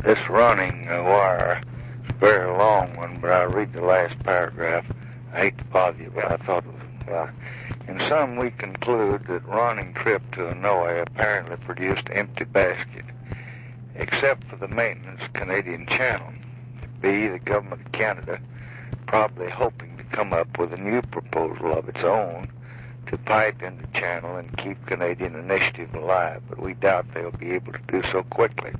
This running wire is a very long one, but I'll read the last paragraph. I hate to bother you, but I thought it was, in sum, we conclude that running trip to Hanoi apparently produced empty basket, except for the maintenance Canadian Channel. B, the government of Canada, probably hoping to come up with a new proposal of its own to pipe into Channel and keep Canadian initiative alive, but we doubt they'll be able to do so quickly.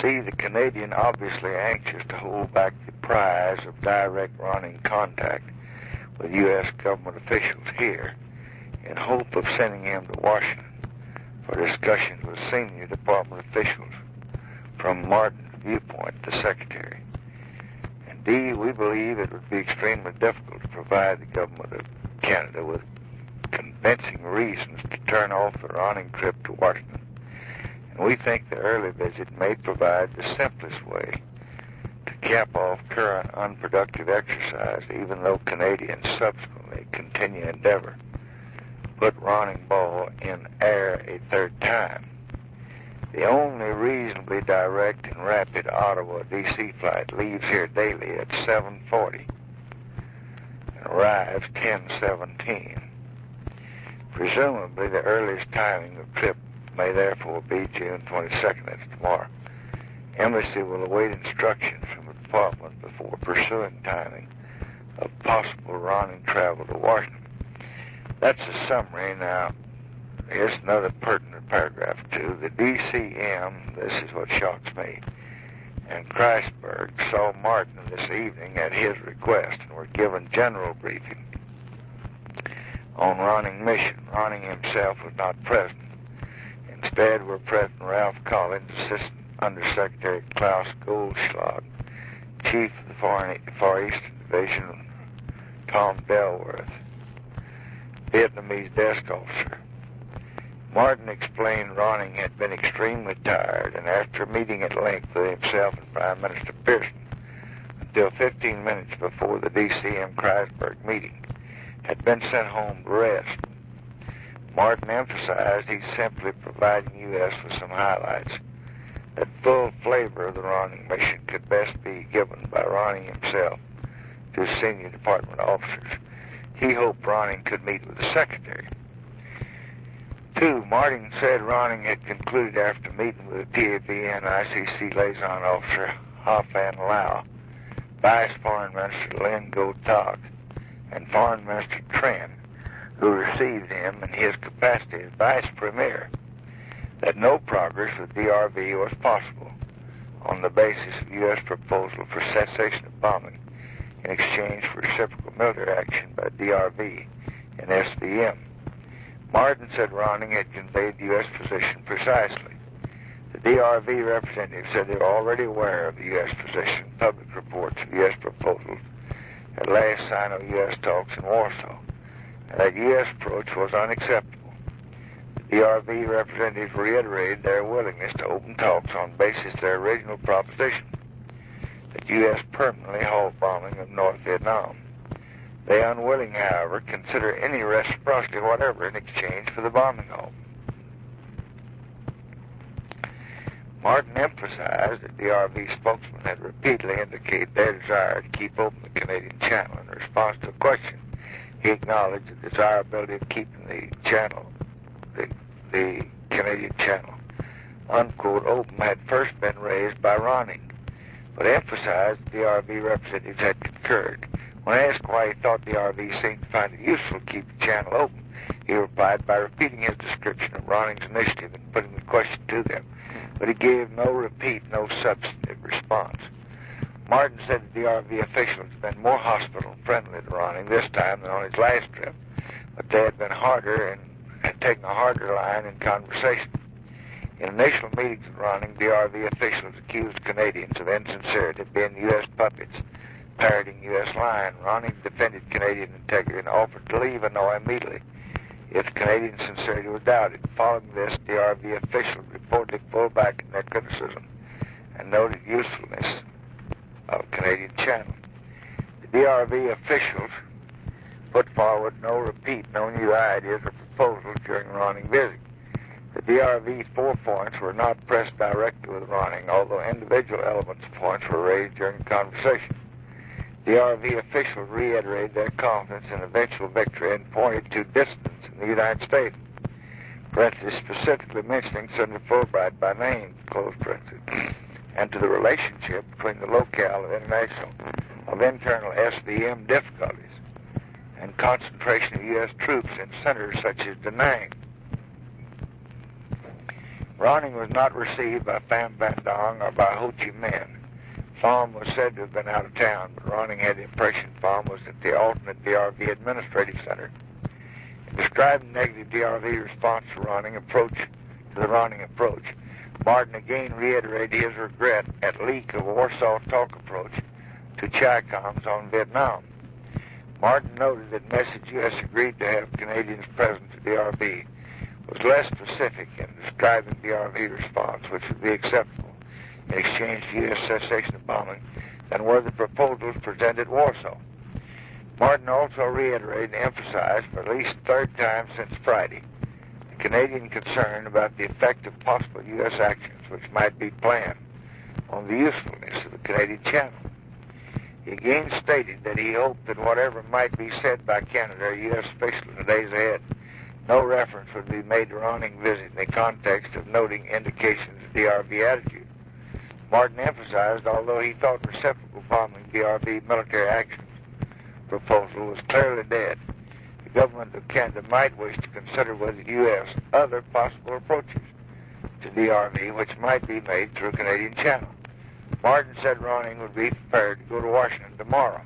C, the Canadian obviously anxious to hold back the prize of direct running contact with U.S. government officials here in hope of sending him to Washington for discussions with senior department officials from Martin's viewpoint, the Secretary. And D, we believe it would be extremely difficult to provide the government of Canada with convincing reasons to turn off the running trip to Washington. And we think the early visit may provide the simplest way to cap off current unproductive exercise, even though Canadians subsequently continue endeavor to put running ball in air a third time. The only reasonably direct and rapid Ottawa D.C. flight leaves here daily at 7:40 and arrives 10:17. Presumably the earliest timing of trip may therefore be June 22nd, that's tomorrow. Embassy will await instructions from the department before pursuing timing of possible running travel to Washington. That's a summary. Now, here's another pertinent paragraph, too. The DCM, this is what shocks me, and Kreisberg saw Martin this evening at his request and were given general briefing on running mission. Running himself was not present. Instead were present Ralph Collins, Assistant Undersecretary Klaus Goldschlag, Chief of the Far Eastern Division Tom Delworth, Vietnamese desk officer. Martin explained Ronning had been extremely tired, and after meeting at length with himself and Prime Minister Pearson, until 15 minutes before the DCM Kreisberg meeting, had been sent home to rest. Martin emphasized he's simply providing U.S. with some highlights. That full flavor of the Ronning mission could best be given by Ronning himself to senior department officers. He hoped Ronning could meet with the Secretary. 2, Martin said Ronning had concluded after meeting with the PAVN ICC liaison officer Ha-Fan Lau, Vice Foreign Minister Lynn Gotak, and Foreign Minister Trent, who received him in his capacity as Vice Premier, that no progress with DRV was possible on the basis of U.S. proposal for cessation of bombing in exchange for reciprocal military action by DRV and SVM. Martin said Ronning had conveyed the U.S. position precisely. The DRV representative said they were already aware of the U.S. position, public reports of U.S. proposals at last Sino-U.S. talks in Warsaw, and that U.S. approach was unacceptable. The DRV representatives reiterated their willingness to open talks on basis of their original proposition that U.S. permanently halt bombing of North Vietnam. They unwilling, however, consider any reciprocity whatever in exchange for the bombing halt. Martin emphasized that DRV spokesmen had repeatedly indicated their desire to keep open the Canadian Channel. In response to a question, he acknowledged the desirability of keeping the channel, the Canadian Channel, unquote, open had first been raised by Ronning, but emphasized the DRV representatives had concurred. When asked why he thought the DRV seemed to find it useful to keep the channel open, he replied by repeating his description of Ronning's initiative and putting the question to them, but he gave no repeat, no substantive response. Martin said the DRV officials had been more hospital-friendly to Ronning this time than on his last trip, but they had been harder and had taken a harder line in conversation. In initial meetings with Ronning, DRV officials accused Canadians of insincerity, being U.S. puppets, parroting U.S. line. Ronning defended Canadian integrity and offered to leave Hanoi immediately if Canadian sincerity was doubted. Following this, DRV officials reportedly pulled back in their criticism and noted usefulness of Canadian Channel. The DRV officials put forward no repeat, no new ideas or proposals during Ronning visit. The DRV 4 points were not pressed directly with Ronning, although individual elements of points were raised during the conversation. DRV officials reiterated their confidence in eventual victory and pointed to dissidents in the United States, parentheses, specifically mentioning Senator Fulbright by name, close parentheses, and to the relationship between the locale of internal SVM difficulties and concentration of U.S. troops in centers such as Da Nang. Ronning was not received by Pham Van Dong or by Ho Chi Minh. Pham was said to have been out of town, but Ronning had the impression Pham was at the alternate DRV Administrative Center. In describing negative DRV response to Ronning approach, Martin again reiterated his regret at leak of Warsaw talk approach to CHICOMs on Vietnam. Martin noted that message U.S. agreed to have Canadians present at DRV was less specific in describing DRV response, which would be acceptable in exchange for U.S. cessation of bombing, than were the proposals presented at Warsaw. Martin also reiterated and emphasized for at least third time since Friday the Canadian concern about the effect of possible U.S. actions which might be planned on the usefulness of the Canadian Channel. He again stated that he hoped that whatever might be said by Canada or U.S. officials in the days ahead, no reference would be made to Ronning visit in the context of noting indications of DRV attitude. Martin emphasized, although he thought reciprocal bombing DRV military actions proposal was clearly dead, the government of Canada might wish to consider with the U.S. other possible approaches to DRV which might be made through Canadian Channel. Martin said Ronning would be prepared to go to Washington tomorrow,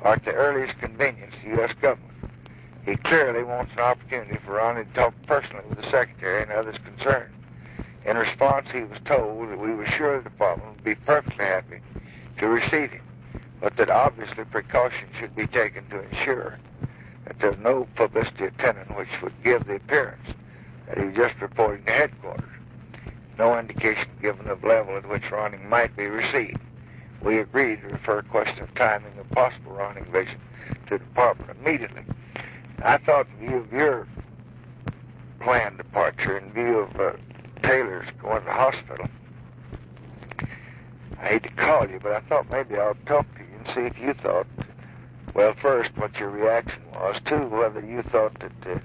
or at the earliest convenience to the U.S. government. He clearly wants an opportunity for Ronning to talk personally with the Secretary and others concerned. In response, he was told that we were sure the department would be perfectly happy to receive him, but that obviously precautions should be taken to ensure that there's no publicity attendant which would give the appearance that he was just reporting to headquarters. No indication given of level at which Ronning might be received. We agreed to refer a question of timing of possible Ronning vision to the department immediately. I thought in view of your planned departure, in view of Taylor's going to the hospital, I hate to call you, but I thought maybe I'll talk to you and see if you thought, well, first, what your reaction was, two, whether you thought that,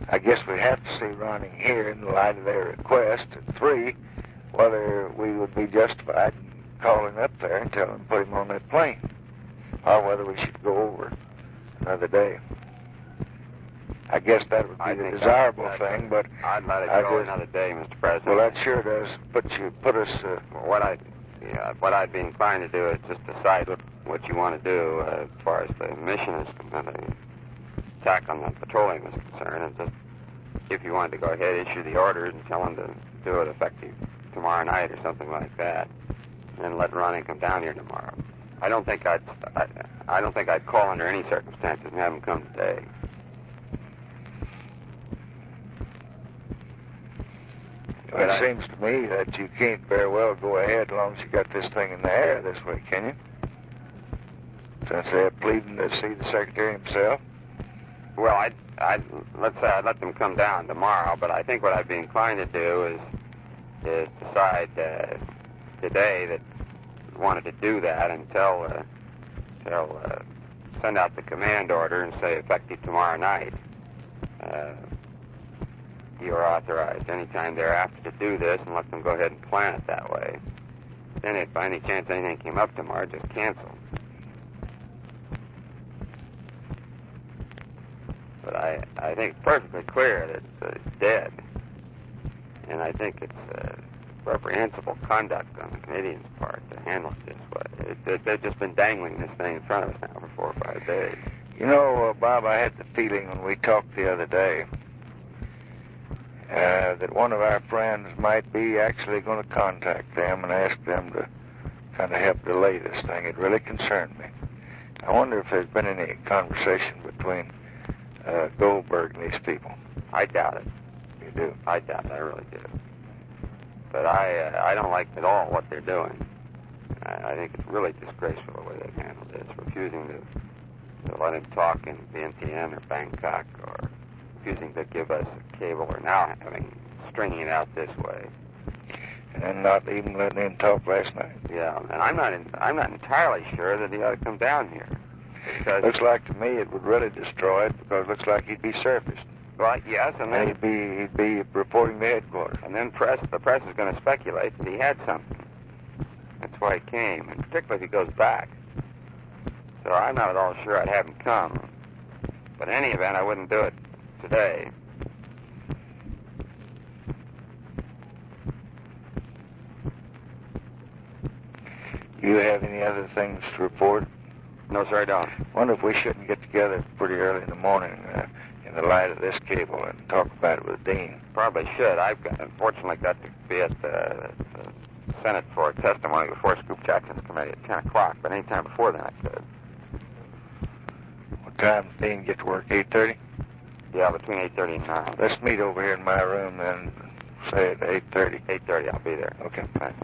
I guess we have to see Ronning here in the light of their request, and three, whether we would be justified in calling up there and telling him to put him on that plane, or whether we should go over another day. I guess that would be the desirable thing, but I'd let it go another day, Mr. President. Well, that sure does put us. What I'd be inclined to do is just decide what you want to do as far as the mission is concerned, the attack on the petroleum is concerned, and just if you wanted to go ahead, issue the orders and tell them to do it effective tomorrow night or something like that, and let Ronning come down here tomorrow. I don't think I'd call under any circumstances and have him come today. Well, it seems to me that you can't very well go ahead as long as you got this thing in the air this week, can you? Since they're pleading to see the Secretary himself. Well, let's say I'd let them come down tomorrow, but I think what I'd be inclined to do is decide today that we wanted to do that and send out the command order and say effective tomorrow night. You are authorized any time thereafter to do this, and let them go ahead and plan it that way. Then if by any chance anything came up tomorrow, just cancel. But I think it's perfectly clear that it's dead. And I think it's reprehensible conduct on the Canadians' part to handle it this way. They've just been dangling this thing in front of us now for 4 or 5 days. You know, Bob, I had the feeling when we talked the other day that one of our friends might be actually going to contact them and ask them to kind of help delay this thing. It really concerned me. I wonder if there's been any conversation between Goldberg and these people. I doubt it. You do? I doubt it. I really do. But I don't like at all what they're doing. I think it's really disgraceful the way they've handled this, refusing to let him talk in Vientiane or Bangkok, or refusing to give us a cable, or now having stringing it out this way. And not even letting him talk last night. Yeah, and I'm not entirely sure that he ought to come down here. Because looks like to me it would really destroy it, because it looks like he'd be surfaced. Well, yes, and then he'd be reporting to headquarters. And then the press is going to speculate that he had something. That's why he came, and particularly if he goes back. So I'm not at all sure I'd have him come. But in any event, I wouldn't do it today. Do you have any other things to report? No, sir, I don't. Wonder if we shouldn't get together pretty early in the morning in the light of this cable and talk about it with Dean. Probably should. Unfortunately got to be at the Senate for testimony before Scoop Jackson's committee at 10 o'clock, but any time before then I could. What time does Dean get to work, 8:30? Yeah, between 8:30 and 9. Let's meet over here in my room then, say at 8:30. 8:30, I'll be there. Okay. Thanks.